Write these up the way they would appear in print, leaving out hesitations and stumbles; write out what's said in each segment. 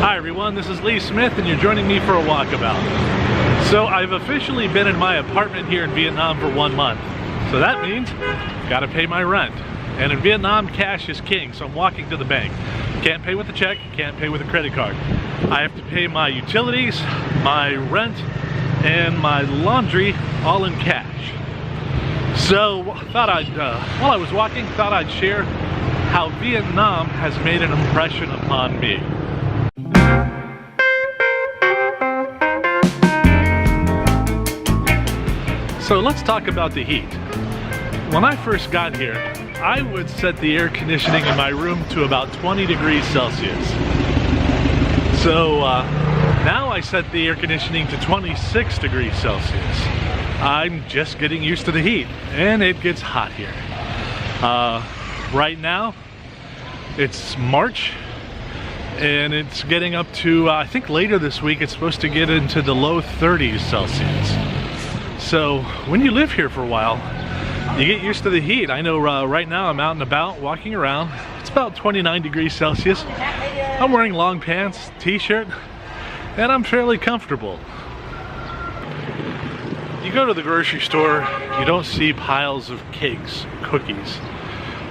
Hi everyone, this is Lee Smith and you're joining me for a walkabout. So I've officially been in my apartment here in Vietnam for 1 month. So that means gotta pay my rent. And in Vietnam, cash is king, so I'm walking to the bank. Can't pay with a check, can't pay with a credit card. I have to pay my utilities, my rent, and my laundry all in cash. So thought while I was walking, thought I'd share how Vietnam has made an impression upon me. So let's talk about the heat. When I first got here, I would set the air conditioning in my room to about 20 degrees Celsius. So now I set the air conditioning to 26 degrees Celsius. I'm just getting used to the heat, and it gets hot here. Right now, it's March, and it's getting up to, I think later this week, it's supposed to get into the low 30s Celsius. So when you live here for a while, you get used to the heat. I know right now I'm out and about walking around. It's about 29 degrees Celsius. I'm wearing long pants, t-shirt, and I'm fairly comfortable. You go to the grocery store, you don't see piles of cakes, cookies.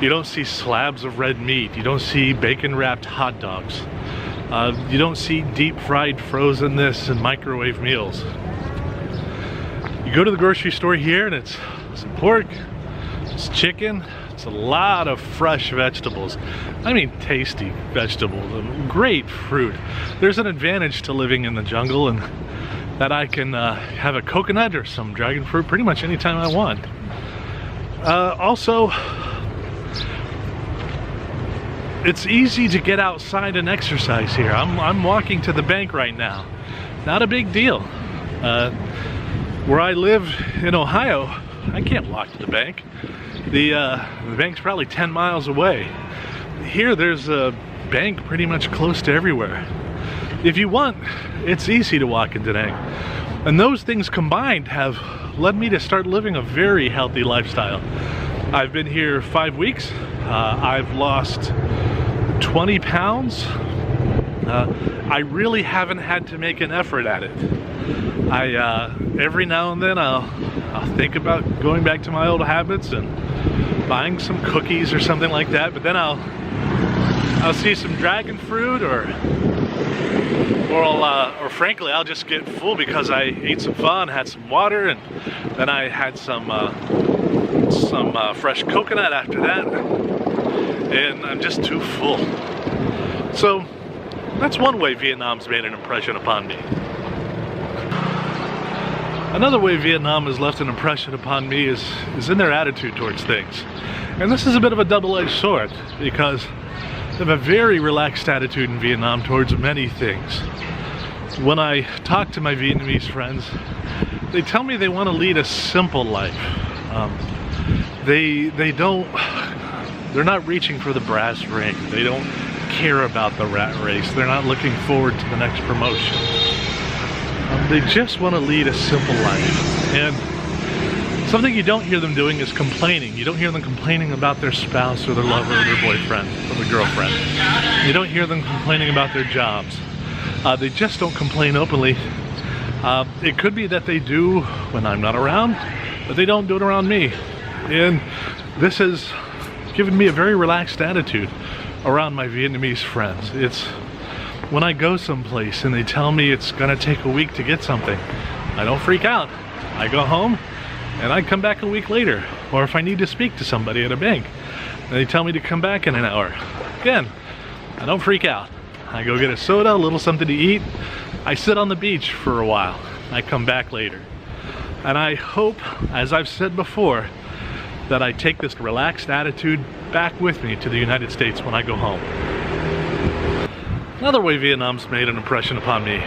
You don't see slabs of red meat. You don't see bacon wrapped hot dogs. You don't see deep fried frozen this and microwave meals. You go to the grocery store here and it's some pork, it's chicken, it's a lot of fresh vegetables. I mean tasty vegetables, great fruit. There's an advantage to living in the jungle and that I can have a coconut or some dragon fruit pretty much anytime I want. Also, it's easy to get outside and exercise here. I'm walking to the bank right now. Not a big deal. Where I live in Ohio, I can't walk to the bank. The bank's probably 10 miles away. Here there's a bank pretty much close to everywhere. If you want, it's easy to walk in today. And those things combined have led me to start living a very healthy lifestyle. I've been here 5 weeks. I've lost 20 pounds. I really haven't had to make an effort at it. Every now and then I'll think about going back to my old habits and buying some cookies or something like that, but then I'll see some dragon fruit or frankly I'll just get full because I ate some pho, had some water, and then I had some fresh coconut after that, and I'm just too full. So that's one way Vietnam's made an impression upon me. Another way Vietnam has left an impression upon me is in their attitude towards things. And this is a bit of a double-edged sword because they have a very relaxed attitude in Vietnam towards many things. When I talk to my Vietnamese friends, they tell me they want to lead a simple life. They're not reaching for the brass ring. They don't care about the rat race. They're not looking forward to the next promotion. They just want to lead a simple life. And something you don't hear them doing is complaining. You don't hear them complaining about their spouse or their lover or their boyfriend or their girlfriend. You don't hear them complaining about their jobs. They just don't complain openly. It could be that they do when I'm not around, but they don't do it around me. And this has given me a very relaxed attitude around my Vietnamese friends. It's when I go someplace and they tell me it's gonna take a week to get something, I don't freak out. I go home and I come back a week later. Or if I need to speak to somebody at a bank and they tell me to come back in an hour, again, I don't freak out. I go get a soda, a little something to eat. I sit on the beach for a while. I come back later. And I hope, as I've said before, that I take this relaxed attitude back with me to the United States when I go home. Another way Vietnam's made an impression upon me,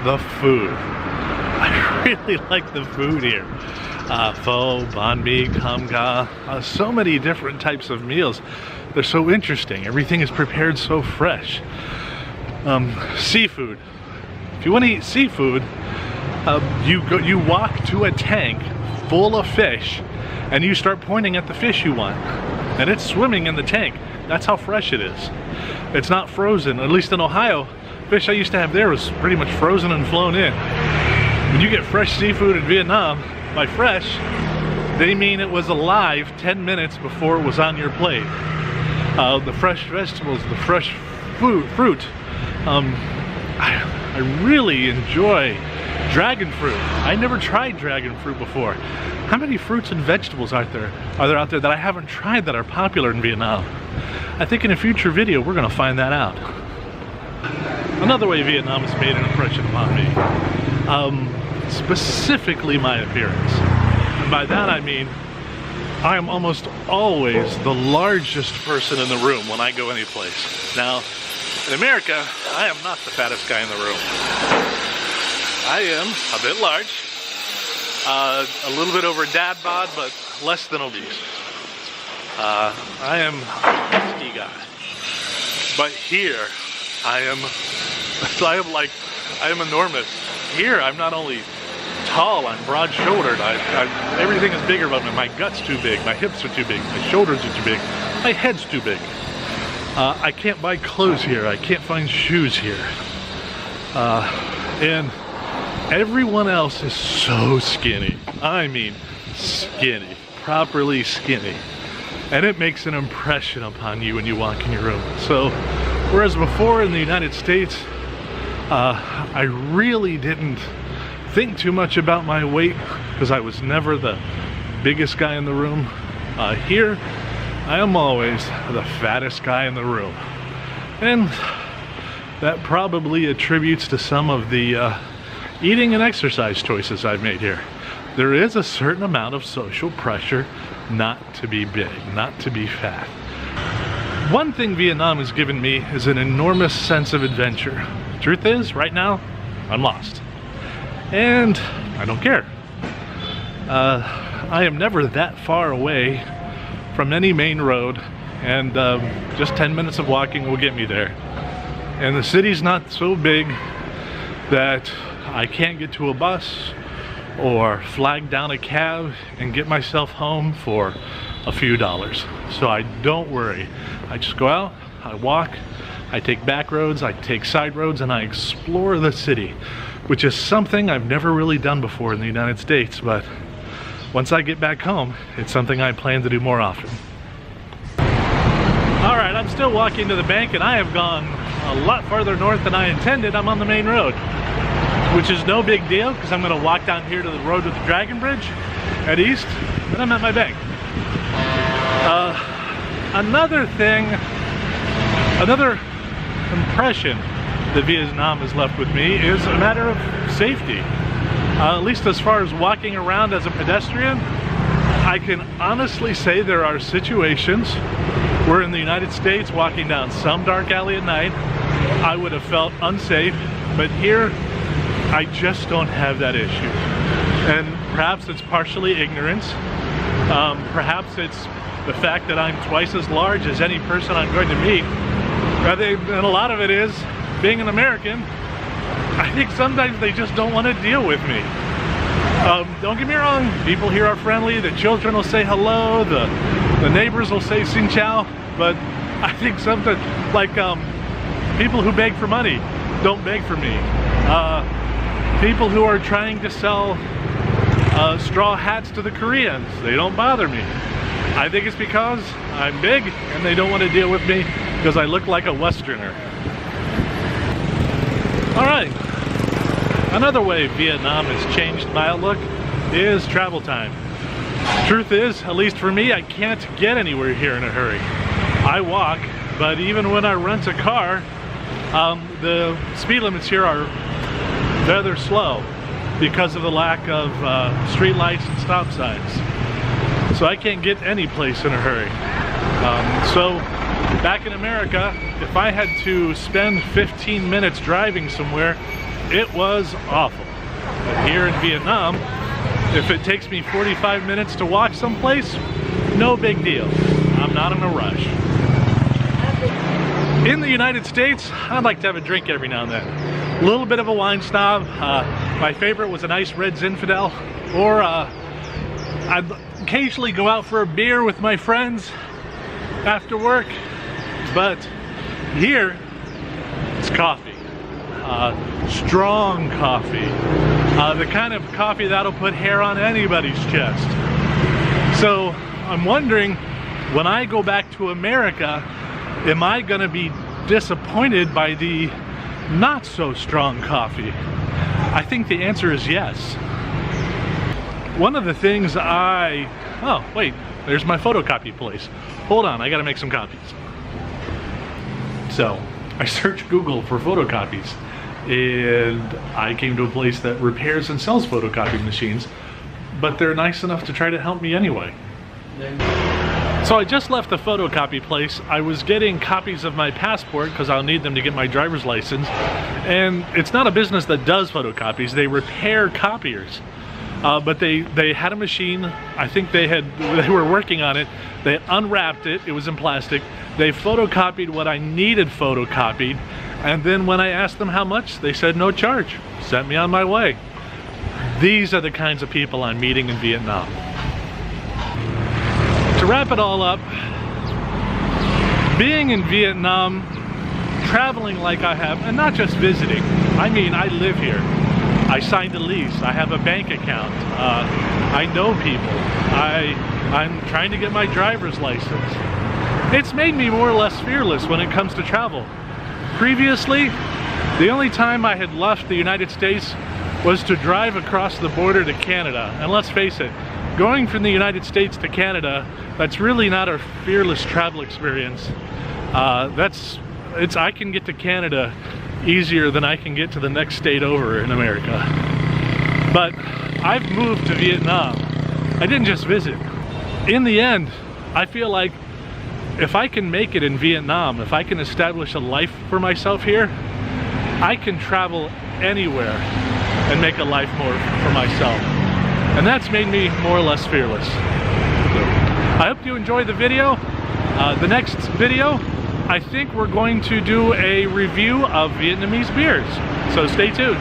the food. I really like the food here. Pho, banh mi, cam ga, so many different types of meals. They're so interesting. Everything is prepared so fresh. Seafood. If you want to eat seafood, you walk to a tank full of fish and you start pointing at the fish you want. And it's swimming in the tank. That's how fresh it is. It's not frozen. At least in Ohio, fish I used to have there was pretty much frozen and flown in. When you get fresh seafood in Vietnam, by fresh, they mean it was alive 10 minutes before it was on your plate. The fresh vegetables, the fresh fruit. I really enjoy dragon fruit. I never tried dragon fruit before. How many fruits and vegetables are there out there that I haven't tried that are popular in Vietnam? I think in a future video we're gonna find that out. Another way Vietnam has made an impression upon me, specifically my appearance. And by that I mean, I am almost always the largest person in the room when I go any place. Now, in America, I am not the fattest guy in the room. I am a bit large, a little bit over dad bod, but less than obese. I am a hefty guy. But here, I am enormous. Here, I'm not only tall, I'm broad-shouldered. Everything is bigger about me. My gut's too big, my hips are too big, my shoulders are too big, my head's too big. I can't buy clothes here. I can't find shoes here. And everyone else is so skinny. I mean skinny, properly skinny. And it makes an impression upon you when you walk in your room. So, whereas before in the United States, I really didn't think too much about my weight because I was never the biggest guy in the room. Here, I am always the fattest guy in the room. And that probably attributes to some of the eating and exercise choices I've made here. There is a certain amount of social pressure not to be big, not to be fat. One thing Vietnam has given me is an enormous sense of adventure. Truth is, right now, I'm lost. And I don't care. I am never that far away from any main road, and just 10 minutes of walking will get me there. And the city's not so big that I can't get to a bus or flag down a cab and get myself home for a few dollars. So I don't worry. I just go out, I walk, I take back roads, I take side roads, and I explore the city, which is something I've never really done before in the United States, but once I get back home, it's something I plan to do more often. Alright, I'm still walking to the bank, and I have gone a lot farther north than I intended. I'm on the main road, which is no big deal because I'm going to walk down here to the road with the Dragon Bridge, head east, and I'm at my bank. Another thing, another impression that Vietnam has left with me is a matter of safety. At least as far as walking around as a pedestrian, I can honestly say there are situations where in the United States, walking down some dark alley at night, I would have felt unsafe, but here, I just don't have that issue. And perhaps it's partially ignorance. Perhaps it's the fact that I'm twice as large as any person I'm going to meet. And a lot of it is, being an American, I think sometimes they just don't want to deal with me. Don't get me wrong, people here are friendly, the children will say hello, the neighbors will say xin chào, but I think sometimes, like people who beg for money don't beg for me. People who are trying to sell straw hats to the Koreans, they don't bother me. I think it's because I'm big and they don't want to deal with me because I look like a Westerner. Alright, another way Vietnam has changed my outlook is travel time. Truth is, at least for me, I can't get anywhere here in a hurry. I walk, but even when I rent a car, the speed limits here are rather slow because of the lack of street lights and stop signs. So I can't get any place in a hurry. So back in America, if I had to spend 15 minutes driving somewhere, it was awful. But here in Vietnam, if it takes me 45 minutes to walk someplace, no big deal. I'm not in a rush. In the United States, I'd like to have a drink every now and then. A little bit of a wine snob. My favorite was a nice red Zinfandel, or I'd occasionally go out for a beer with my friends after work, but here it's coffee. strong coffee, the kind of coffee that'll put hair on anybody's chest. So I'm wondering, when I go back to America, am I gonna be disappointed by the not so strong coffee? I think the answer is yes. One of the things oh wait, there's my photocopy place. Hold on, I gotta make some copies. So I searched Google for photocopies, and I came to a place that repairs and sells photocopy machines, but they're nice enough to try to help me anyway. So I just left the photocopy place. I was getting copies of my passport because I'll need them to get my driver's license, and it's not a business that does photocopies, they repair copiers. But they had a machine. I think they were working on it. They unwrapped it. It was in plastic. They photocopied what I needed photocopied, and then when I asked them how much, they said no charge. Sent me on my way. These are the kinds of people I'm meeting in Vietnam. To wrap it all up, being in Vietnam, traveling like I have, and not just visiting. I mean, I live here. I signed a lease, I have a bank account, I know people, I'm trying to get my driver's license. It's made me more or less fearless when it comes to travel. Previously, the only time I had left the United States was to drive across the border to Canada. And let's face it, going from the United States to Canada, that's really not a fearless travel experience. I can get to Canada easier than I can get to the next state over in America. But I've moved to Vietnam. I didn't just visit. In the end, I feel like if I can make it in Vietnam, if I can establish a life for myself here, I can travel anywhere and make a life more for myself. And that's made me more or less fearless. I hope you enjoyed the video. The next video, I think we're going to do a review of Vietnamese beers, so stay tuned.